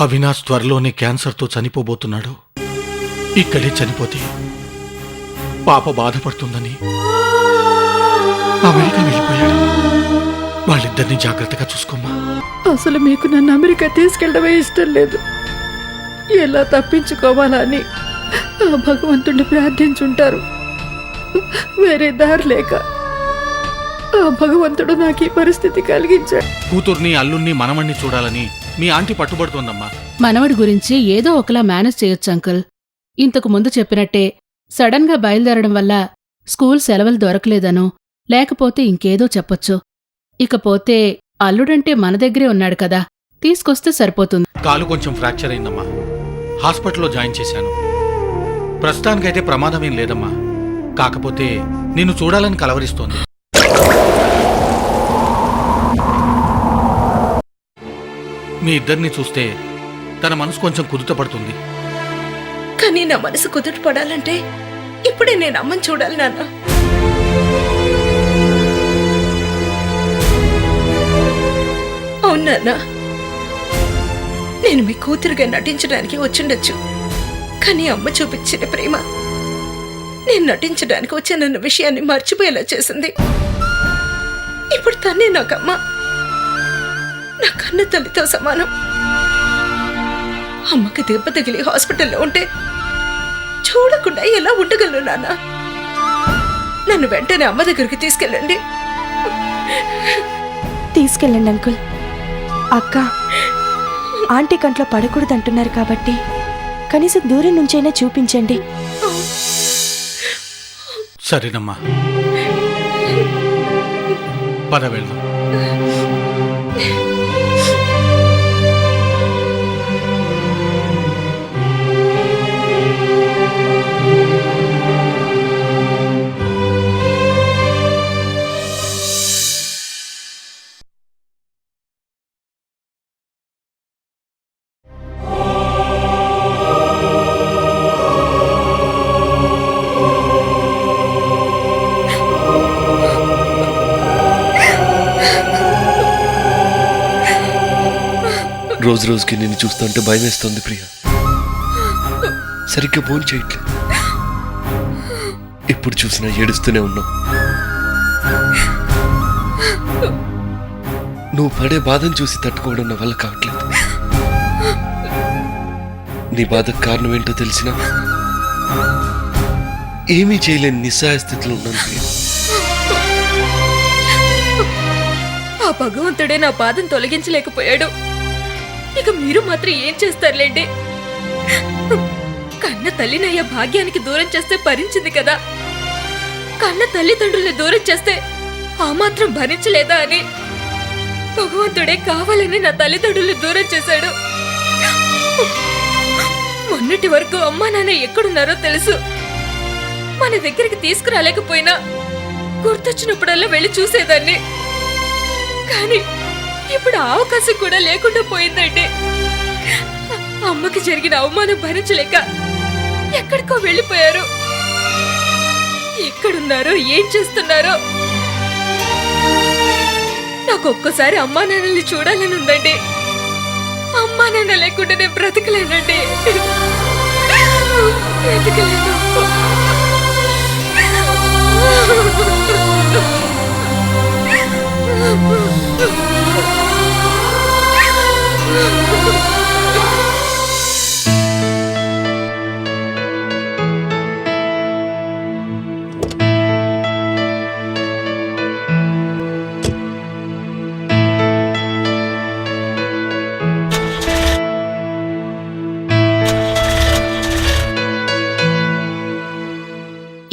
అవినాష్ త్వరలోనే క్యాన్సర్తో చనిపోబోతున్నాడు. ఇక్కడే చనిపోతే పాప బాధపడుతుందని అమెరికా వెళ్ళిపోయాడు. వాళ్ళిద్దరిని జాగ్రత్తగా చూసుకోమ్మా. అసలు మీకు నన్ను అమెరికా తీసుకెళ్ళడమే ఇష్టం లేదు. ఎలా తప్పించుకోవాలా అని ఆ భగవంతుడిని ప్రార్థించుంటారు. వేరే దారి లేక ఆ భగవంతుడు నాకు ఈ పరిస్థితి కలిగించాడు. కూతుర్ని అల్లుణ్ణి మనవణ్ణి చూడాలని మీ ఆంటీ పట్టుబడుతోందమ్మా. మనవడి గురించి ఏదో ఒకలా మేనేజ్ చేయొచ్చు అంకుల్. ఇంతకు ముందు చెప్పినట్టే సడన్ గా బయలుదేరడం వల్ల స్కూల్ సెలవులు దొరకలేదనో లేకపోతే ఇంకేదో చెప్పొచ్చు. ఇకపోతే అల్లుడంటే మన దగ్గరే ఉన్నాడు కదా, తీసుకొస్తే సరిపోతుంది. కాలు కొంచెం ఫ్రాక్చర్ అయిందమ్మా. హాస్పిటల్లో జాయిన్ చేశాను. ప్రస్తుతానికైతే ప్రమాదమేం లేదమ్మా. కాకపోతే నిన్ను చూడాలని కలవరిస్తోంది. మీ ఇద్దరిని చూస్తే తన మనసు కొంచెం కుదుటపడుతుంది. కానీ నా మనసు కుదుట పడాలంటే ఇప్పుడే నేను అమ్మని చూడాలి నాన్న. అవునా, నేను మీ కూతురుగా నటించడానికి వచ్చిండొచ్చు. కానీ అమ్మ చూపించిన ప్రేమ నేను నటించడానికి వచ్చానన్న విషయాన్ని మర్చిపోయేలా చేసింది. ఇప్పుడు తనే నాకమ్మ, నా కన్న తల్లితో సమానం. అమ్మకి దెబ్బ తగిలి హాస్పిటల్లో ఉంటే చూడకుండా ఎలా ఉండగలను నాన్న? నన్ను వెంటనే అమ్మ దగ్గరికి తీసుకెళ్ళండి. తీసుకెళ్ళండి అంకుల్. అక్క ఆంటీ కంట్లో పడకూడదంటున్నారు కాబట్టి కనీసం దూరం నుంచైనా చూపించండి. సరేనమ్మా, పద వెళ్దాం. రోజు రోజుకి నిన్ను చూస్తుంటే భయం వేస్తుంది ప్రియా. సరిగ్గా ఫోన్ చేయట్లేదు. ఎప్పుడు చూసినా ఏడుస్తూనే ఉన్నావు. నువ్వు పడే బాధను చూసి తట్టుకోవడం నా వల్ల కావట్లేదు. నీ బాధకు కారణం ఏంటో తెలిసినా ఏమీ చేయలేని నిస్సహాయ స్థితిలో ఉన్నాను ప్రియా. ఆ భగవంతుడే నా బాధను తొలగించలేకపోయాడు. ఇక మీరు మాత్రం ఏం చేస్తారులేండి? కన్న తల్లినయ్య భాగ్యానికి దూరం చేస్తే భరించింది కదా, కన్న తల్లిదండ్రుల్ని దూరం చేస్తే ఆ మాత్రం భరించలేదా అని భగవంతుడే కావాలని నా తల్లిదండ్రుల్ని దూరం చేశాడు. మొన్నటి వరకు అమ్మా నాన్న ఎక్కడున్నారో తెలుసు. మన దగ్గరికి తీసుకురాలేకపోయినా గుర్తొచ్చినప్పుడల్లా వెళ్ళి చూసేదాన్ని. కానీ ఇప్పుడు ఆ అవకాశం కూడా లేకుండా పోయిందండి. అమ్మకి జరిగిన అవమానం భరించలేక ఎక్కడికో వెళ్ళిపోయారు. ఎక్కడున్నారో ఏం చేస్తున్నారో నాకు ఒక్కసారి అమ్మా నాన్నల్ని చూడాలని ఉందండి. అమ్మా నాన్న లేకుండా నేను బ్రతకలేనండి, బ్రతకలేను.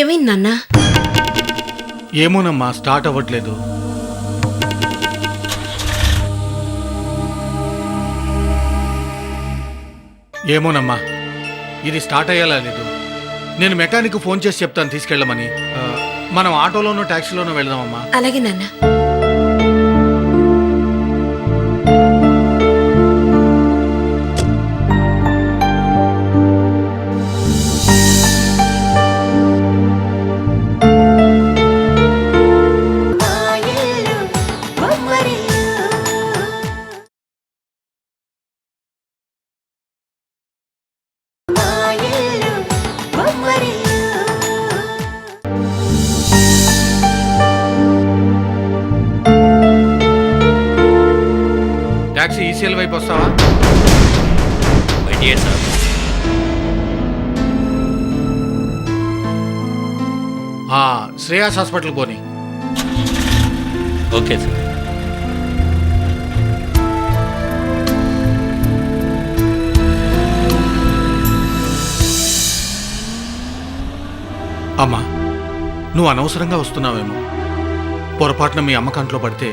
ఏమైందన్నా? ఏమోనమ్మా, స్టార్ట్ అవ్వట్లేదు. ఏమోనమ్మా, ఇది స్టార్ట్ అయ్యేలా లేదు. నేను మెకానిక్ ఫోన్ చేసి చెప్తాను తీసుకెళ్ళమని. మనం ఆటోలోనో ట్యాక్సీలోనో వెళ్దామమ్మా. అలాగే నాన్న. వైపు వస్తావా? సార్ శ్రేయాస్ హాస్పిటల్ పోని. Okay sir. అమ్మా, నువ్వు అనవసరంగా వస్తున్నావేమో. పొరపాటున మీ అమ్మ కంట్లో పడితే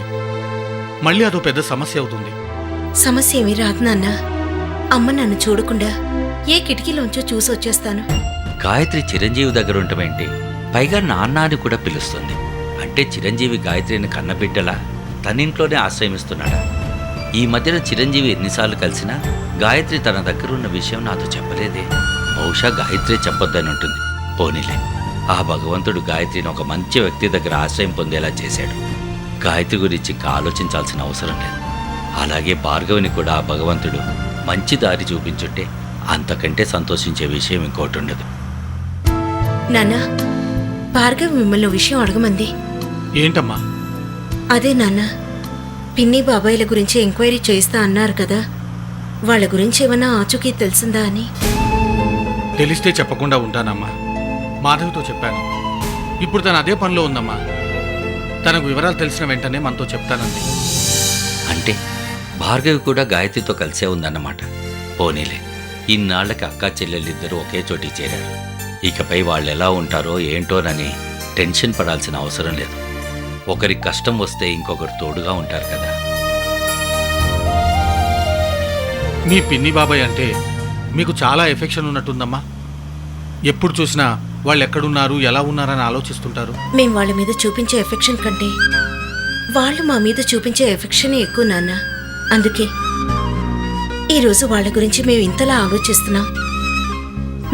మళ్ళీ అదో పెద్ద సమస్య అవుతుంది. సమస్య ఏమీ రాదు నాన్న. అమ్మ నన్ను చూడకుండా ఏ కిటికీలోంచో చూసి వచ్చేస్తాను. గాయత్రి చిరంజీవి దగ్గర ఉండమేంటి? పైగా నాన్న అని కూడా పిలుస్తుంది. అంటే చిరంజీవి గాయత్రిని కన్నబిడ్డలా తనింట్లోనే ఆశ్రయిస్తున్నాడా? ఈ మధ్యన చిరంజీవి ఎన్నిసార్లు కలిసినా గాయత్రి తన దగ్గర ఉన్న విషయం నాతో చెప్పలేదే. బహుశా గాయత్రి చెప్పొద్దని ఉంటుంది. పోనీలే, ఆ భగవంతుడు గాయత్రిని ఒక మంచి వ్యక్తి దగ్గర ఆశ్రయం పొందేలా చేశాడు. గాయత్రి గురించి ఇంకా ఆలోచించాల్సిన అవసరం లేదు. అలాగే భార్గవిని కూడా ఆ భగవంతుడు మంచి దారి చూపించుంటే అంతకంటే సంతోషించే విషయం ఇంకోటి ఉండదు. నాన్న, భార్గవి మిమ్మల్ని ఓ విషయం అడగమంది. ఏంటమ్మా? అదే నాన్న, పిన్ని బాబాయిల గురించి ఎంక్వైరీ చేయిస్తా అన్నారు కదా, వాళ్ళ గురించి ఏమన్నా ఆచూకీ తెలిసిందా అని. తెలిస్తే చెప్పకుండా ఉంటానమ్మా. మాధవితో చెప్పాను. ఇప్పుడు తను అదే పనిలో ఉందమ్మా. తనకు వివరాలు తెలిసిన వెంటనే మనతో చెప్తానంది. అంటే భార్గవి కూడా గాయత్రితో కలిసే ఉందన్నమాట. పోనీలే, ఇన్నాళ్లకి అక్కా చెల్లెళ్ళిద్దరూ ఒకే చోటికి చేరారు. ఇకపై వాళ్ళు ఎలా ఉంటారో ఏంటోనని టెన్షన్ పడాల్సిన అవసరం లేదు. ఒకరికి కష్టం వస్తే ఇంకొకరు తోడుగా ఉంటారు కదా. మీ పిన్ని బాబాయ్ అంటే మీకు చాలా ఎఫెక్షన్ ఉన్నట్టుందమ్మా. ఎప్పుడు చూసినా వాళ్ళు ఎక్కడున్నారు, ఎలా ఉన్నారని ఆలోచిస్తుంటారు. మేం వాళ్ళ మీద చూపించే ఎఫెక్షన్ కంటే వాళ్ళు మా మీద చూపించే ఎఫెక్షన్ ఎక్కువ నాన్న. అందుకే ఈరోజు వాళ్ళ గురించి మేము ఇంతలా ఆలోచిస్తున్నాం.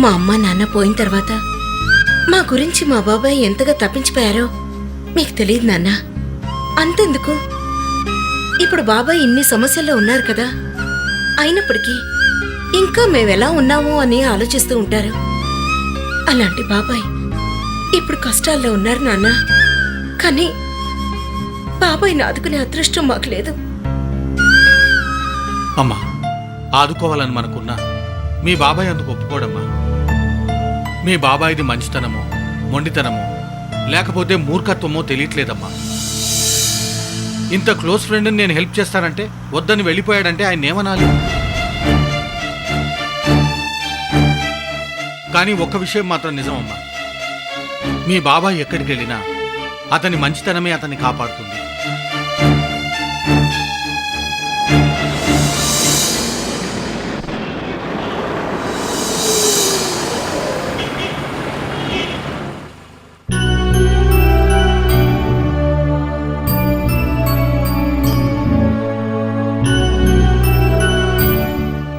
మా అమ్మ నాన్న పోయిన తర్వాత మా గురించి మా బాబాయ్ ఎంతగా తప్పించిపోయారో మీకు తెలియదు నాన్న. అంతెందుకు, ఇప్పుడు బాబాయ్ ఇన్ని సమస్యల్లో ఉన్నారు కదా, అయినప్పటికీ ఇంకా మేమెలా ఉన్నాము అని ఆలోచిస్తూ ఉంటారు. అలాంటి బాబాయ్ ఇప్పుడు కష్టాల్లో ఉన్నారు నాన్న. కానీ బాబాయ్ని ఆదుకునే అదృష్టం మాకు లేదు. అమ్మా, ఆదుకోవాలని మనకున్నా మీ బాబాయ్ అందుకు ఒప్పుకోడమ్మా. మీ బాబాయ్ది మంచితనమో, మొండితనమో, లేకపోతే మూర్ఖత్వమో తెలియట్లేదమ్మా. ఇంత క్లోజ్ ఫ్రెండ్ని నేను హెల్ప్ చేస్తానంటే వద్దని వెళ్ళిపోయాడంటే ఆయన ఏమనాలి? కానీ ఒక్క విషయం మాత్రం నిజమమ్మా, మీ బాబాయ్ ఎక్కడికి వెళ్ళినా అతని మంచితనమే అతన్ని కాపాడుతుంది.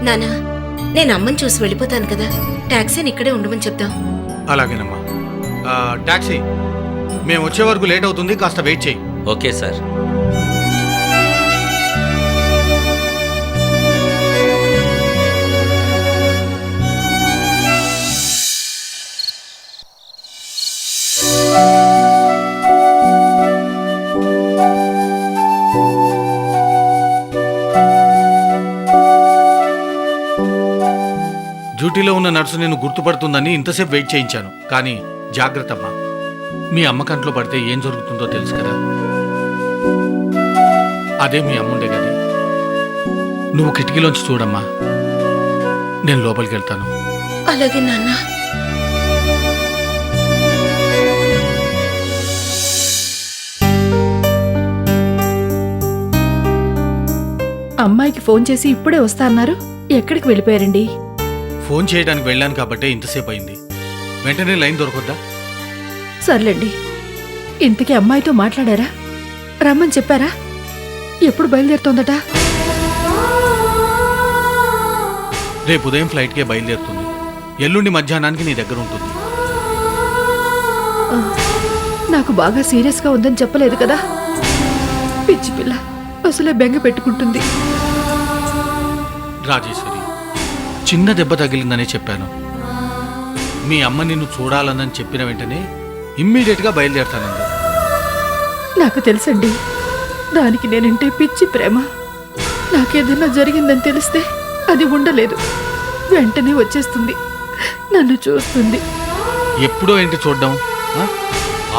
నానా, నేను అమ్మని చూసి వెళ్ళిపోతాను కదా, టాక్సీని ఇక్కడే ఉండమని చెప్తాం. అలాగేనమ్మా. టాక్సీ మేము వచ్చే వరకు లేట్ అవుతుంది, కాస్త వెయిట్ చేయి. Okay sir. డ్యూటీలో ఉన్న నర్సు నేను గుర్తుపడుతుందని ఇంతసేపు వెయిట్ చేయించాను. కానీ జాగ్రత్త అమ్మా, మీ అమ్మ కంట్లో పడితే ఏం జరుగుతుందో తెలుసు కదా. అదే మీ అమ్ముండే గది. నువ్వు కిటికీలోంచి చూడమ్మా, నేను లోపలికి వెళ్తాను. అలాగే నాన్న. అమ్మాయికి ఫోన్ చేసి ఇప్పుడే వస్తా అన్నారు. ఎక్కడికి వెళ్ళిపోయారండి? ఫోన్ చేయడానికి వెళ్ళాను కాబట్టే ఇంతసేపు అయింది. వెంటనే లైన్ దొరకొద్దా? సర్లేండి. ఇంతకీ అమ్మాయితో మాట్లాడారా? రమ్మని చెప్పారా? ఎప్పుడు బయలుదేరుతోందట? రేపు ఉదయం ఫ్లైట్కే బయలుదేరుతుంది. ఎల్లుండి మధ్యాహ్నానికి నీ దగ్గర ఉంటుంది. నాకు బాగా సీరియస్గా ఉందని చెప్పలేదు కదా. పిచ్చి పిల్ల అసలే బెంగ పెట్టుకుంటుంది. రాజేశ్వరి, చిన్న దెబ్బ తగిలిందనే చెప్పాను. మీ అమ్మ నిన్ను చూడాలని చెప్పిన వెంటనే ఇమ్మీడియట్గా బయలుదేరుతానండి. నాకు తెలుసండి, దానికి నేనంటే పిచ్చి ప్రేమ. నాకేదైనా జరిగిందని తెలిస్తే అది ఉండలేదు, వెంటనే వచ్చేస్తుంది, నన్ను చూస్తుంది. ఎప్పుడో ఏంటి చూడ్డం? ఆ?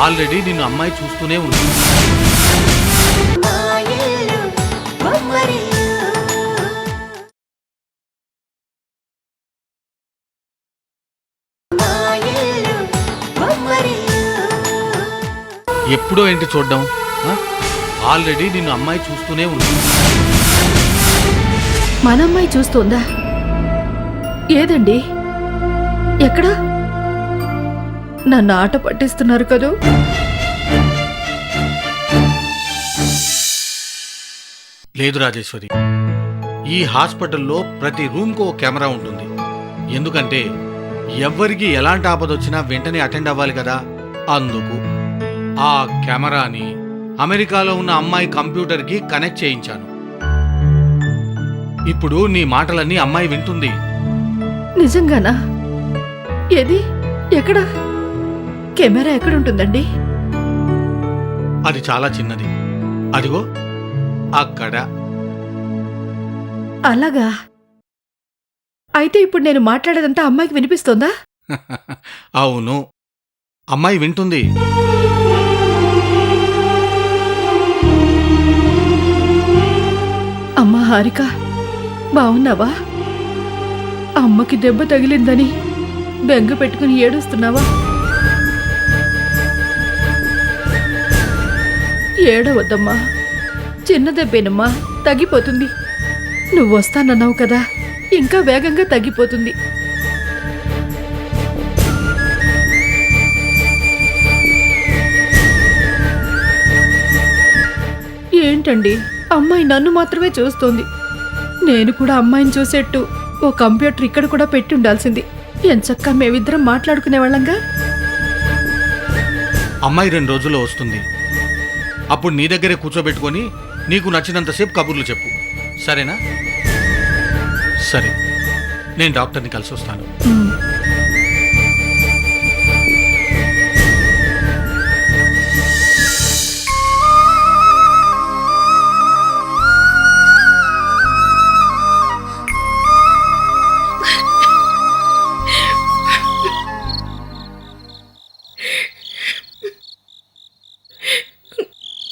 ఆల్రెడీ నిన్ను అమ్మాయి చూస్తూనే ఉంది. ఎప్పుడో ఏంటి చూడ్డం? ఆ? ఆల్రెడీ నిన్ను అమ్మాయి చూస్తూనే ఉంది. మన అమ్మాయి చూస్తోందా? ఏదండి? ఎక్కడా? నన్ను ఆట పట్టిస్తున్నారు కదూ. లేదు రాజేశ్వరి, ఈ హాస్పిటల్లో ప్రతి రూమ్కు ఓ కెమెరా ఉంటుంది. ఎందుకంటే ఎవ్వరికి ఎలాంటి ఆపద వచ్చినా వెంటనే అటెండ్ అవ్వాలి కదా. అందుకు ఆ కెమెరాని అమెరికాలో ఉన్న అమ్మాయి కంప్యూటర్కి కనెక్ట్ చేయించాను. ఇప్పుడు నీ మాటలన్నీ అమ్మాయి వింటుంది. నిజంగానా? ఏది? ఎక్కడా? కెమెరా ఎక్కడుంటుందండి? అది చాలా చిన్నది, అదిగో అక్కడ. అలాగా? అయితే ఇప్పుడు నేను మాట్లాడేదంతా అమ్మాయికి వినిపిస్తోందా? అవును, అమ్మాయి వింటుంది. అమ్మా హారిక, బావున్నావా? అమ్మకి దెబ్బ తగిలిందని బెంగ పెట్టుకుని ఏడుస్తున్నావా? ఏడవద్దమ్మా, చిన్న దెబ్బేనమ్మా, తగ్గిపోతుంది. నువ్వు వస్తానన్నావు కదా, ఇంకా వేగంగా తగ్గిపోతుంది. ఏంటండి, అమ్మాయి నన్ను మాత్రమే చూస్తోంది. నేను కూడా అమ్మాయిని చూసేట్టు ఓ కంప్యూటర్ ఇక్కడ కూడా పెట్టి ఉండాల్సింది. ఎంచక్కా మేమిద్దరం మాట్లాడుకునేవాళ్ళంగా. అమ్మాయి 2 రోజుల్లో వస్తుంది. అప్పుడు నీ దగ్గరే కూర్చోబెట్టుకొని నీకు నచ్చినంతసేపు కబుర్లు చెప్పు, సరేనా? సరే, నేను డాక్టర్ని కలిసి వస్తాను.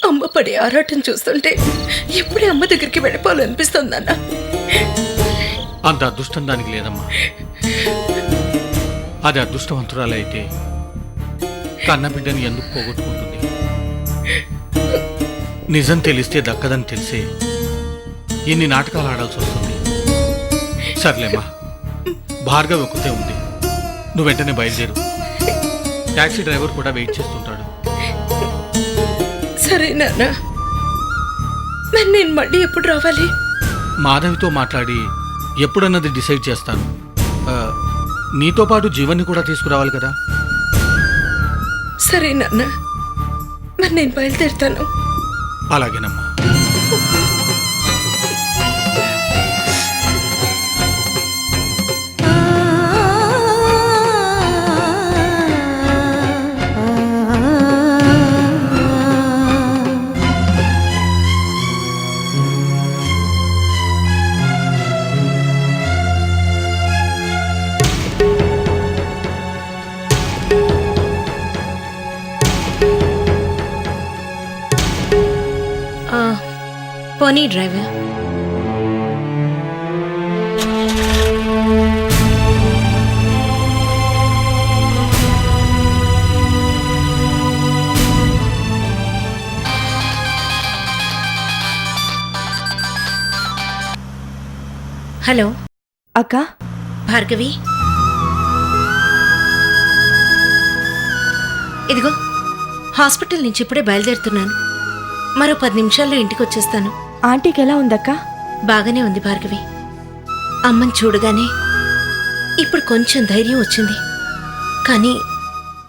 అమ్మ పడే ఆరాటం చూస్తుంటే ఎప్పుడే అమ్మ దగ్గరికి వెళ్ళిపోవాలనిపిస్తుందన్న. అంత అదృష్టం దానికి లేదమ్మా. అది అదృష్టవంతురాలే అయితే కన్నబిడ్డని ఎందుకు పోగొట్టుకుంటుంది? నిజం తెలిస్తే దక్కదని తెలిసే ఇన్ని నాటకాలు ఆడాల్సి వస్తుంది. సర్లేమ్మా, భార్గవ్ ఒక్కతే ఉంది, నువ్వు వెంటనే బయలుదేరు. టాక్సీ డ్రైవర్ కూడా వెయిట్ చేస్తుంటాడు. సరే నాన్న, మరి నేను మళ్ళీ ఎప్పుడు రావాలి? మాధవితో మాట్లాడి ఎప్పుడన్నది డిసైడ్ చేస్తాను. నీతో పాటు జీవన్ని కూడా తీసుకురావాలి కదా. సరే నాన్న, మరి నేను బయలుదేరుతాను. అలాగేనమ్మా. పోనీ డ్రైవర్. హలో అక్క, భార్గవి, ఇదిగో హాస్పిటల్ నుంచి ఇప్పుడే బయలుదేరుతున్నాను. మరో 10 నిమిషాల్లో ఇంటికి వచ్చేస్తాను. ఆంటీకి ఎలా ఉందక్క? బాగానే ఉంది భార్గవి. అమ్మని చూడగానే ఇప్పుడు కొంచెం ధైర్యం వచ్చింది. కానీ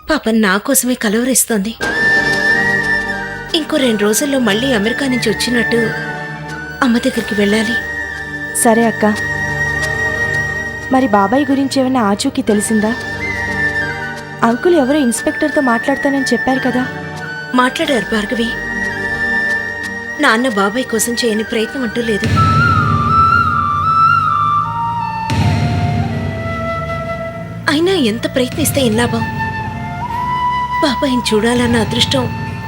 పాపం నా కోసమే కలవరిస్తోంది. ఇంకో 2 రోజుల్లో మళ్ళీ అమెరికా నుంచి వచ్చినట్టు అమ్మ దగ్గరికి వెళ్ళాలి. సరే అక్క, మరి బాబాయ్ గురించి ఏమైనా ఆచూకీ తెలిసిందా? అంకుల్ ఎవరో ఇన్స్పెక్టర్తో మాట్లాడతానని చెప్పారు కదా. మాట్లాడారు భార్గవి. నాన్న బాబాయ్ కోసం చేయని ప్రయత్నం అంటూ లేదు. అయినా ఎంత ప్రయత్నిస్తే ఏం లాభం? బాబాయిని చూడాలన్న అదృష్టం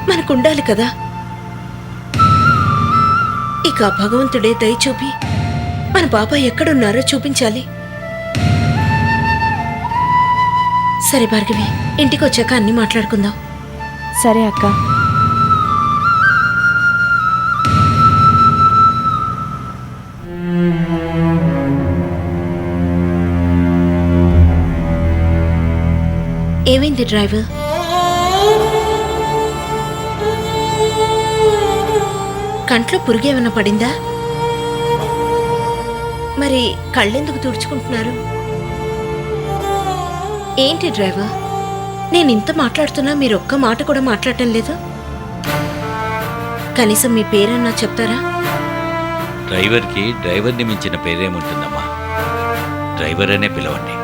మనకుండాలి కదా. ఇక ఆ భగవంతుడే దయ చూపి మన బాబాయ్ ఎక్కడున్నారో చూపించాలి. సరే భార్గవి, ఇంటికి వచ్చాక అన్నీ మాట్లాడుకుందాం. సరే అక్క. ఏమైంది డ్రైవర్? కంట్లో పురుగేమన్నా పడిందా? మరి కళ్ళెందుకు తుడుచుకుంటున్నారు? ఏంటి డ్రైవర్, నేను ఇంత మాట్లాడుతున్నా మీరు ఒక్క మాట కూడా మాట్లాడటం లేదు. కనీసం మీ పేరన్నా చెప్తారా? డ్రైవర్కి డ్రైవర్ని మించిన పేరేముంటుందమ్మా? డ్రైవర్ అనే పిలవండి.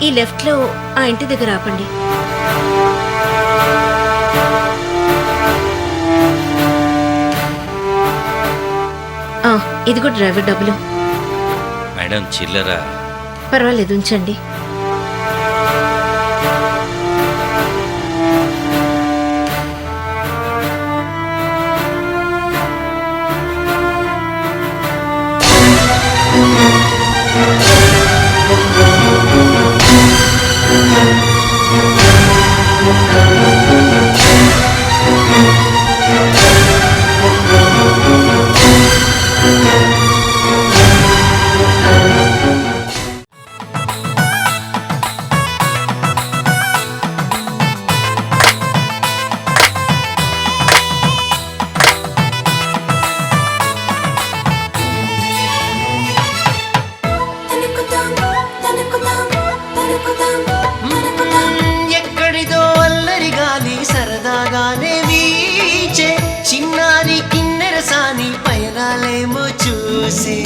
ఈ లెఫ్ట్ లో ఆ ఇంటి దగ్గర ఆపండి. ఇదిగో డ్రైవర్ డబ్బులు. మేడం చిల్లరా? పర్వాలేదు, ఉంచండి. ఎక్కడిదో అల్లరి గాలి సరదాగానే వీచే చిన్నారి కిన్నెరసాని పయనాలేమో చూసి